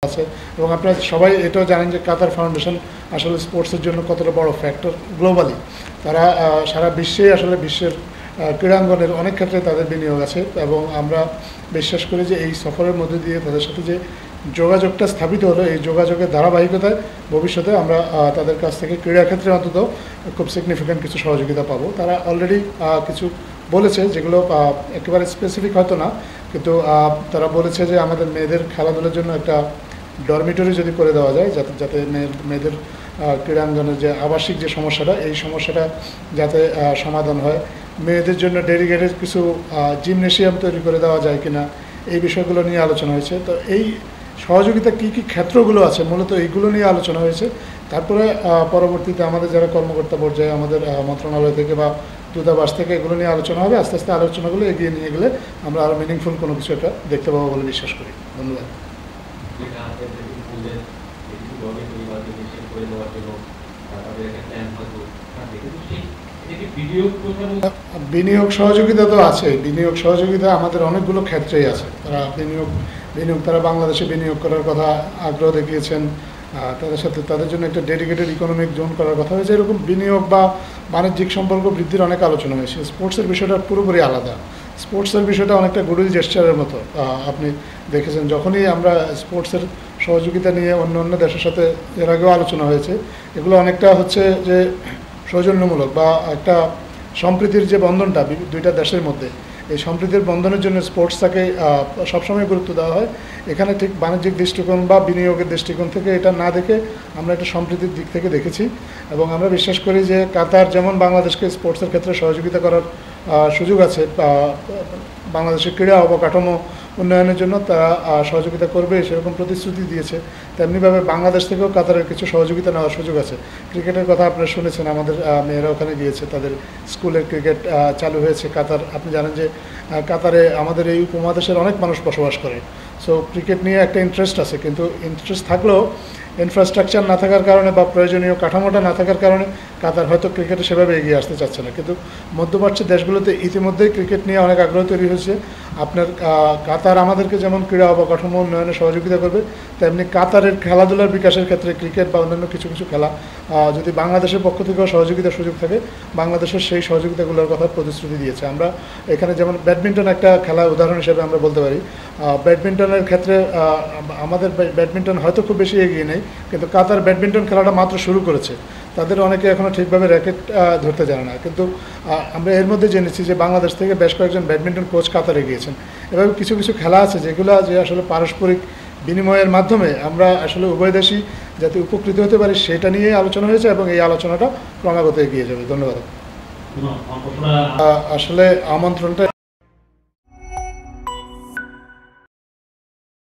আছে এবং আপনারা সবাই এটাও জানেন যে কাতার ফাউন্ডেশন আসলে স্পোর্টসের জন্য কতটা বড় ফ্যাক্টর গ্লোবালি। তারা সারা বিশ্বেই আসলে বিশ্বের ক্রীড়াঙ্গনের অনেক ক্ষেত্রে তাদের বিনিয়োগ আছে এবং আমরা বিশ্বাস করি যে এই সফরের মধ্যে দিয়ে তাদের সাথে যে যোগাযোগটা স্থাপিত হলো, এই যোগাযোগের ধারাবাহিকতায় ভবিষ্যতে আমরা তাদের কাছ থেকে ক্রীড়াক্ষেত্রে অন্তত খুব সিগনিফিক্যান্ট কিছু সহযোগিতা পাবো। তারা অলরেডি কিছু বলেছে যেগুলো একেবারে স্পেসিফিক হয়তো না, কিন্তু তারা বলেছে যে আমাদের মেয়েদের খেলাধুলার জন্য একটা ডরমিটরি যদি করে দেওয়া যায়, যাতে মেয়েদের ক্রীড়াঙ্গনের যে আবাসিক যে সমস্যাটা, এই সমস্যাটা যাতে সমাধান হয়। মেয়েদের জন্য ডেডিকেটেড কিছু জিমনেশিয়াম তৈরি করে দেওয়া যায় কিনা, এই বিষয়গুলো নিয়ে আলোচনা হয়েছে। তো এই সহযোগিতা কী কী ক্ষেত্রগুলো আছে মূলত এইগুলো নিয়ে আলোচনা হয়েছে। তারপরে পরবর্তীতে আমাদের যারা কর্মকর্তা পর্যায়ে আমাদের মন্ত্রণালয় থেকে বা দূতাবাস থেকে এগুলো নিয়ে আলোচনা হবে। আস্তে আস্তে আলোচনাগুলো এগিয়ে নিয়ে গেলে আমরা আরও মিনিংফুল কোনো কিছু একটা দেখতে পাবো বলে বিশ্বাস করি। ধন্যবাদ। বিনিয়োগ সহযোগিতা তো আছে, বিনিয়োগ সহযোগিতা আমাদের অনেকগুলো ক্ষেত্রেই আছে। তারা বিনিয়োগ তারা বাংলাদেশে বিনিয়োগ করার কথা আগ্রহ দেখিয়েছেন। তাদের সাথে তাদের জন্য একটা ডেডিকেটেড ইকোনমিক জোন করার কথা হয়েছে। এরকম বিনিয়োগ বা বাণিজ্যিক সম্পর্ক বৃদ্ধির অনেক আলোচনা হয়েছে। স্পোর্টসের বিষয়টা পুরোপুরি আলাদা। স্পোর্টসের বিষয়টা অনেকটা গুডউইল জেস্চারের মতো। আপনি দেখেছেন যখনই আমরা স্পোর্টসের সহযোগিতা নিয়ে অন্য অন্য দেশের সাথে এর আগেও আলোচনা হয়েছে, এগুলো অনেকটা হচ্ছে যে সৌজন্যমূলক বা একটা সম্প্রীতির যে বন্ধনটা দুইটা দেশের মধ্যে, এই সম্প্রীতির বন্ধনের জন্য স্পোর্টসটাকে সবসময় গুরুত্ব দেওয়া হয়। এখানে ঠিক বাণিজ্যিক দৃষ্টিকোণ বা বিনিয়োগের দৃষ্টিকোণ থেকে এটা না দেখে আমরা একটা সম্প্রীতির দিক থেকে দেখেছি এবং আমরা বিশ্বাস করি যে কাতার যেমন বাংলাদেশকে স্পোর্টসের ক্ষেত্রে সহযোগিতা করার সুযোগ আছে, বাংলাদেশের ক্রীড়া অবকাঠামো উন্নয়নের জন্য তারা সহযোগিতা করবে সেরকম প্রতিশ্রুতি দিয়েছে। তেমনিভাবে বাংলাদেশ থেকেও কাতারের কিছু সহযোগিতা নেওয়ার সুযোগ আছে। ক্রিকেটের কথা আপনারা শুনেছেন, আমাদের মেয়েরা ওখানে গিয়েছে, তাদের স্কুলের ক্রিকেট চালু হয়েছে। কাতার, আপনি জানেন যে কাতারে আমাদের এই উপমহাদেশের অনেক মানুষ বসবাস করে। সো ক্রিকেট নিয়ে একটা ইন্টারেস্ট আছে, কিন্তু ইন্টারেস্ট থাকলেও ইনফ্রাস্ট্রাকচার না থাকার কারণে বা প্রয়োজনীয় কাঠামোটা না থাকার কারণে কাতার হয়তো ক্রিকেটে সেভাবে এগিয়ে আসতে চাচ্ছে না। কিন্তু মধ্যপ্রাচ্যের দেশগুলোতে ইতিমধ্যেই ক্রিকেট নিয়ে অনেক আগ্রহ তৈরি হয়েছে। আপনার কাতার আমাদেরকে যেমন ক্রীড়া অবকাঠামো উন্নয়নে সহযোগিতা করবে, তেমনি কাতারের খেলাধুলার বিকাশের ক্ষেত্রে ক্রিকেট বা অন্যান্য কিছু কিছু খেলা যদি বাংলাদেশের পক্ষ থেকেও সহযোগিতার সুযোগ থাকে, বাংলাদেশের সেই সহযোগিতাগুলোর কথা প্রতিশ্রুতি দিয়েছে। আমরা এখানে যেমন ব্যাডমিন্টন একটা খেলা উদাহরণ হিসেবে আমরা বলতে পারি। ব্যাডমিন্টনের ক্ষেত্রে আমাদের ব্যাডমিন্টন হয়তো খুব বেশি এগিয়ে নেই, কিন্তু কাতার ব্যাডমিন্টন খেলাটা মাত্র শুরু করেছে। তাদের অনেকে এখনও ঠিকভাবে র্যাকেট ধরতে জানে না, কিন্তু আমরা এর মধ্যে জেনেছি যে বাংলাদেশ থেকে বেশ কয়েকজন ব্যাডমিন্টন কোচ কাতারে গিয়েছেন। এভাবে কিছু কিছু খেলা আছে যেগুলো যে আসলে পারস্পরিক বিনিময়ের মাধ্যমে আমরা আসলে উভয় দেশই যাতে উপকৃত হতে পারি সেটা নিয়ে আলোচনা হয়েছে এবং এই আলোচনাটা ক্রমাগত এগিয়ে যাবে। ধন্যবাদ। আসলে আমন্ত্রণটা